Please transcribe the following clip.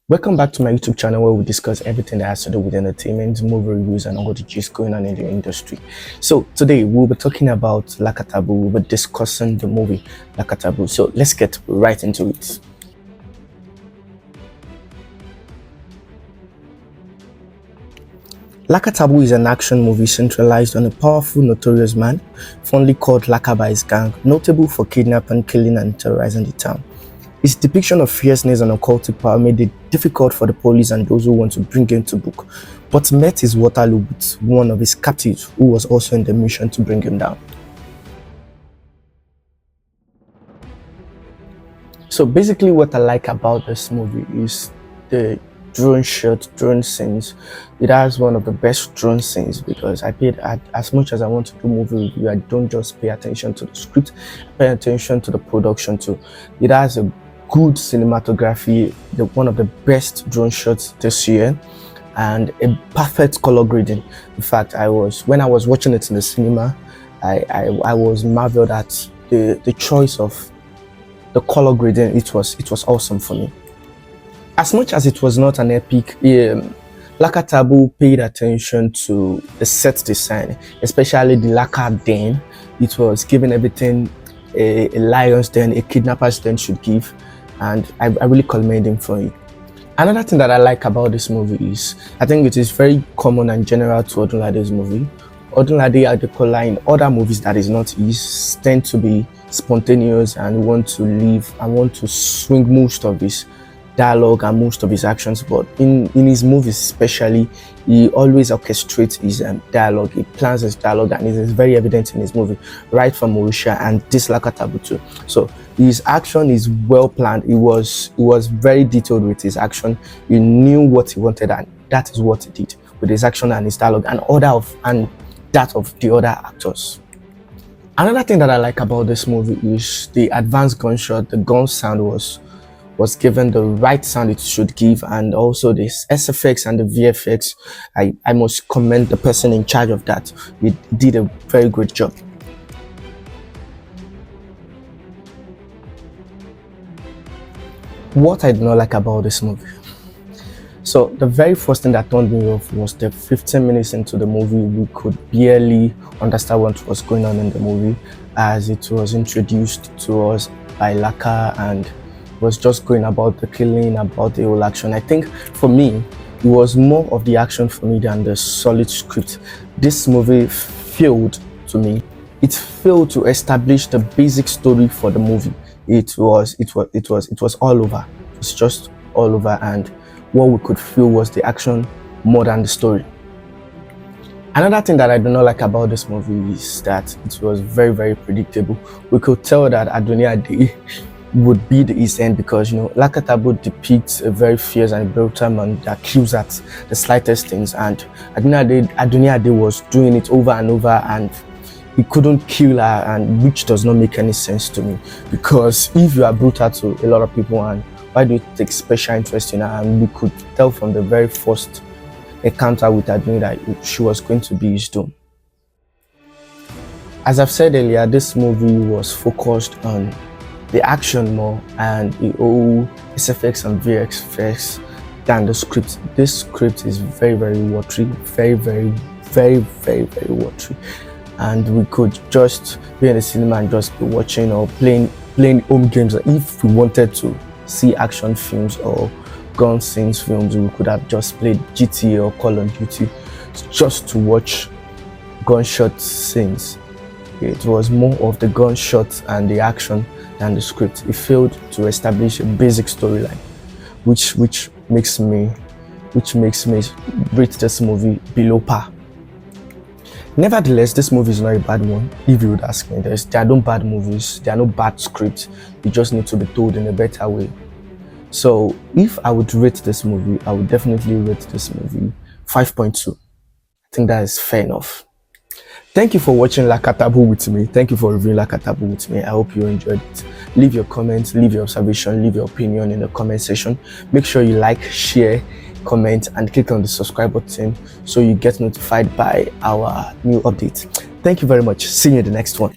Welcome back to my YouTube channel where we discuss everything that has to do with entertainment, movie reviews, and all the gist going on in the industry. So today we'll be talking about Lakatabu. We'll be discussing the movie Lakatabu. So let's get right into it. Lakatabu is an action movie centralized on a powerful, notorious man, fondly called Laka by his gang, notable for kidnapping, killing, and terrorizing the town. His depiction of fierceness and occultic power made it difficult for the police and those who want to bring him to book, but met his Waterloo with one of his captives who was also in the mission to bring him down. So basically what I like about this movie is the drone scenes. It has one of the best drone scenes because as much as I want to do movie review, I don't just pay attention to the script, I pay attention to the production too. It has a good cinematography, one of the best drone shots this year, and a perfect color grading. In fact, when I was watching it in the cinema, I was marveled at the choice of the color grading. It was awesome for me. As much as it was not an epic, Lakatabu paid attention to the set design, especially the laka den. It was giving everything a lion's den, a kidnapper's den should give, and I really commend him for it. Another thing that I like about this movie is, I think it is very common and general to Odunlade's movie. Odunlade Adekola in other movies that is not his tend to be spontaneous and want to live and want to swing most of his dialogue and most of his actions, but in his movies especially, he always orchestrates his dialogue. He plans his dialogue, and it is very evident in his movie, right from Mauritius and this Lakatabu too. So his action is well planned. He was very detailed with his action. He knew what he wanted, and that is what he did with his action and his dialogue and that of the other actors. Another thing that I like about this movie is the advanced gunshot. The gun sound was given the right sound it should give, and also the SFX and the VFX. I must commend the person in charge of that. He did a very great job. What I did not like about this movie. So the very first thing that turned me off was the 15 minutes into the movie, we could barely understand what was going on in the movie, as it was introduced to us by Laka and was just going about the killing, about the whole action. I think for me, it was more of the action for me than the solid script. This movie failed to me. It failed to establish the basic story for the movie. It was all over. It was just all over, and what we could feel was the action more than the story. Another thing that I do not like about this movie is that it was very, very predictable. We could tell that Adoniade would be the East End because, Lakatabu depicts a very fierce and brutal man that kills at the slightest things, and Adoniade was doing it over and over, and he couldn't kill her, and which does not make any sense to me, because if you are brutal to a lot of people, and why do you take special interest in her? And we could tell from the very first encounter with Adoniade that she was going to be his doom. As I've said earlier, this movie was focused on the action more and the whole SFX and VFX than the script. This script is very, very watery, very, very, very, very, very watery, and we could just be in the cinema and just be watching or playing home games. If we wanted to see action films or gun scenes films, we could have just played GTA or Call of Duty just to watch gunshot scenes. It was more of the gunshots and the action than the script. It failed to establish a basic storyline, which makes me rate this movie below par. Nevertheless, this movie is not a bad one. If you would ask me, there are no bad movies, there are no bad scripts. You just need to be told in a better way. So if I would rate this movie, I would definitely rate this movie 5.2. I think that is fair enough. Thank you for watching Lakatabu with me. Thank you for reviewing Lakatabu with me. I hope you enjoyed it. Leave your comments, leave your observation, leave your opinion in the comment section. Make sure you like, share, comment, and click on the subscribe button so you get notified by our new updates. Thank you very much. See you in the next one.